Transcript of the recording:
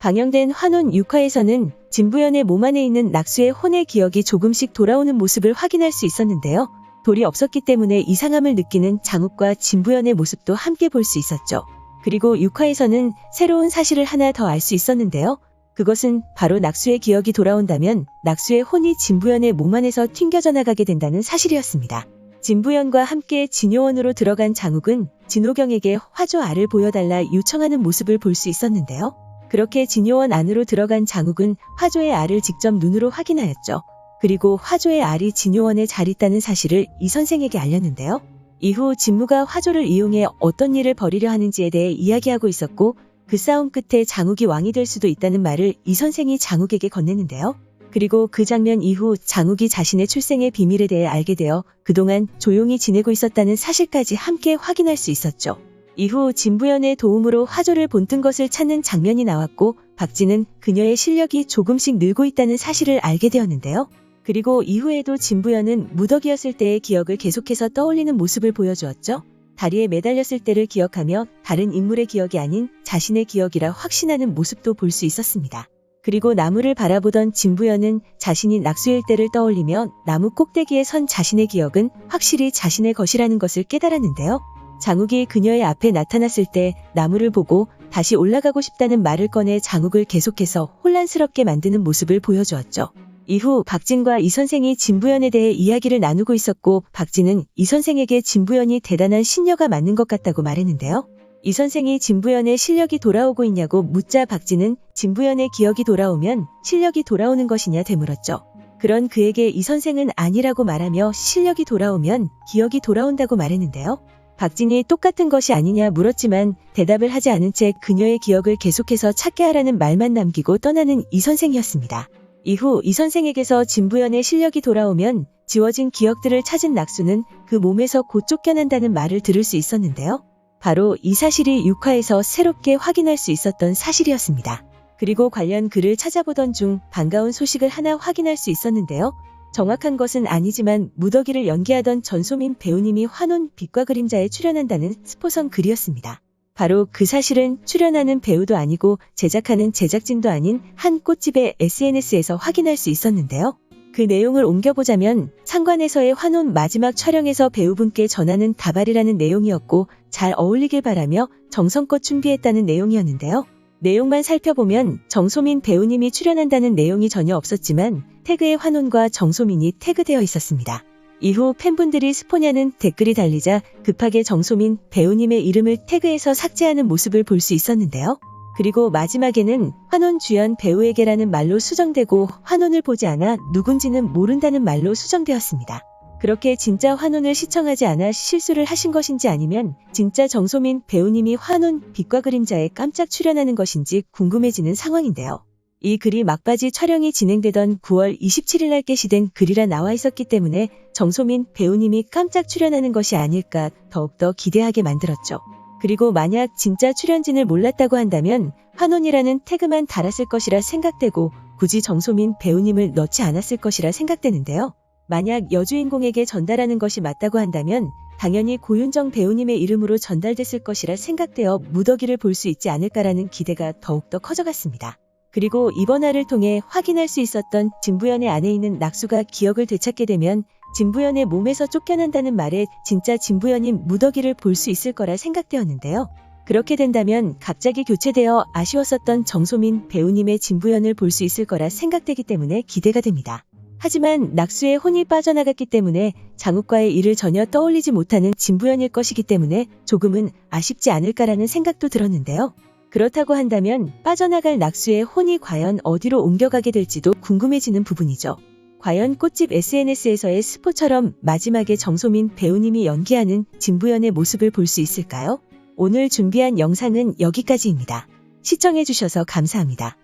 방영된 환혼 6화에서는 진부연의 몸 안에 있는 낙수의 혼의 기억이 조금씩 돌아오는 모습을 확인할 수 있었는데요. 돌이 없었기 때문에 이상함을 느끼는 장욱과 진부연의 모습도 함께 볼 수 있었죠. 그리고 6화에서는 새로운 사실을 하나 더 알 수 있었는데요. 그것은 바로 낙수의 기억이 돌아온다면 낙수의 혼이 진부연의 몸 안에서 튕겨져 나가게 된다는 사실이었습니다. 진부연과 함께 진요원으로 들어간 장욱은 진호경에게 화조 알을 보여달라 요청하는 모습을 볼 수 있었는데요. 그렇게 진요원 안으로 들어간 장욱은 화조의 알을 직접 눈으로 확인하였죠. 그리고 화조의 알이 진요원에 잘 있다는 사실을 이 선생에게 알렸는데요. 이후 진무가 화조를 이용해 어떤 일을 벌이려 하는지에 대해 이야기하고 있었고 그 싸움 끝에 장욱이 왕이 될 수도 있다는 말을 이 선생이 장욱에게 건넸는데요. 그리고 그 장면 이후 장욱이 자신의 출생의 비밀에 대해 알게 되어 그동안 조용히 지내고 있었다는 사실까지 함께 확인할 수 있었죠. 이후 진부연의 도움으로 화조를 본뜬 것을 찾는 장면이 나왔고 박진은 그녀의 실력이 조금씩 늘고 있다는 사실을 알게 되었는데요. 그리고 이후에도 진부연은 무덕이었을 때의 기억을 계속해서 떠올리는 모습을 보여주었죠. 다리에 매달렸을 때를 기억하며 다른 인물의 기억이 아닌 자신의 기억이라 확신하는 모습도 볼 수 있었습니다. 그리고 나무를 바라보던 진부연은 자신이 낙수일 때를 떠올리며 나무 꼭대기에 선 자신의 기억은 확실히 자신의 것이라는 것을 깨달았는데요. 장욱이 그녀의 앞에 나타났을 때 나무를 보고 다시 올라가고 싶다는 말을 꺼내 장욱을 계속해서 혼란스럽게 만드는 모습을 보여주었죠. 이후 박진과 이 선생이 진부연에 대해 이야기를 나누고 있었고 박진은 이 선생에게 진부연이 대단한 신녀가 맞는 것 같다고 말했는데요. 이 선생이 진부연의 실력이 돌아오고 있냐고 묻자 박진은 진부연의 기억이 돌아오면 실력이 돌아오는 것이냐 되물었죠. 그런 그에게 이 선생은 아니라고 말하며 실력이 돌아오면 기억이 돌아온다고 말했는데요. 박진이 똑같은 것이 아니냐 물었지만 대답을 하지 않은 채 그녀의 기억을 계속해서 찾게 하라는 말만 남기고 떠나는 이 선생이었습니다. 이후 이 선생에게서 진부연의 실력이 돌아오면 지워진 기억들을 찾은 낙수는 그 몸에서 곧 쫓겨난다는 말을 들을 수 있었는데요. 바로 이 사실이 6화에서 새롭게 확인할 수 있었던 사실이었습니다. 그리고 관련 글을 찾아보던 중 반가운 소식을 하나 확인할 수 있었는데요. 정확한 것은 아니지만 무더기를 연기하던 전소민 배우님이 환혼 빛과 그림자에 출연한다는 스포성 글이었습니다. 바로 그 사실은 출연하는 배우도 아니고 제작하는 제작진도 아닌 한 꽃집의 SNS에서 확인할 수 있었는데요. 그 내용을 옮겨보자면 상관에서의 환혼 마지막 촬영에서 배우분께 전하는 다발이라는 내용이었고 잘 어울리길 바라며 정성껏 준비했다는 내용이었는데요. 내용만 살펴보면 정소민 배우님이 출연한다는 내용이 전혀 없었지만 태그에 환혼과 정소민이 태그되어 있었습니다. 이후 팬분들이 스포냐는 댓글이 달리자 급하게 정소민 배우님의 이름을 태그에서 삭제하는 모습을 볼 수 있었는데요. 그리고 마지막에는 환혼 주연 배우에게라는 말로 수정되고 환혼을 보지 않아 누군지는 모른다는 말로 수정되었습니다. 그렇게 진짜 환혼을 시청하지 않아 실수를 하신 것인지 아니면 진짜 정소민 배우님이 환혼 빛과 그림자에 깜짝 출연하는 것인지 궁금해지는 상황인데요. 이 글이 막바지 촬영이 진행되던 9월 27일 날 게시된 글이라 나와 있었기 때문에 정소민 배우님이 깜짝 출연하는 것이 아닐까 더욱더 기대하게 만들었죠. 그리고 만약 진짜 출연진을 몰랐다고 한다면 환혼이라는 태그만 달았을 것이라 생각되고 굳이 정소민 배우님을 넣지 않았을 것이라 생각되는데요. 만약 여주인공에게 전달하는 것이 맞다고 한다면 당연히 고윤정 배우님의 이름으로 전달됐을 것이라 생각되어 무더기를 볼 수 있지 않을까라는 기대가 더욱더 커져갔습니다. 그리고 이번 화를 통해 확인할 수 있었던 진부연의 안에 있는 낙수가 기억을 되찾게 되면 진부연의 몸에서 쫓겨난다는 말에 진짜 진부연인 무더기를 볼 수 있을 거라 생각되었는데요. 그렇게 된다면 갑자기 교체되어 아쉬웠었던 정소민 배우님의 진부연을 볼 수 있을 거라 생각되기 때문에 기대가 됩니다. 하지만 낙수의 혼이 빠져나갔기 때문에 장욱과의 일을 전혀 떠올리지 못하는 진부연일 것이기 때문에 조금은 아쉽지 않을까라는 생각도 들었는데요. 그렇다고 한다면 빠져나갈 낙수의 혼이 과연 어디로 옮겨가게 될지도 궁금해지는 부분이죠. 과연 꽃집 SNS에서의 스포처럼 마지막에 정소민 배우님이 연기하는 진부연의 모습을 볼 수 있을까요? 오늘 준비한 영상은 여기까지입니다. 시청해주셔서 감사합니다.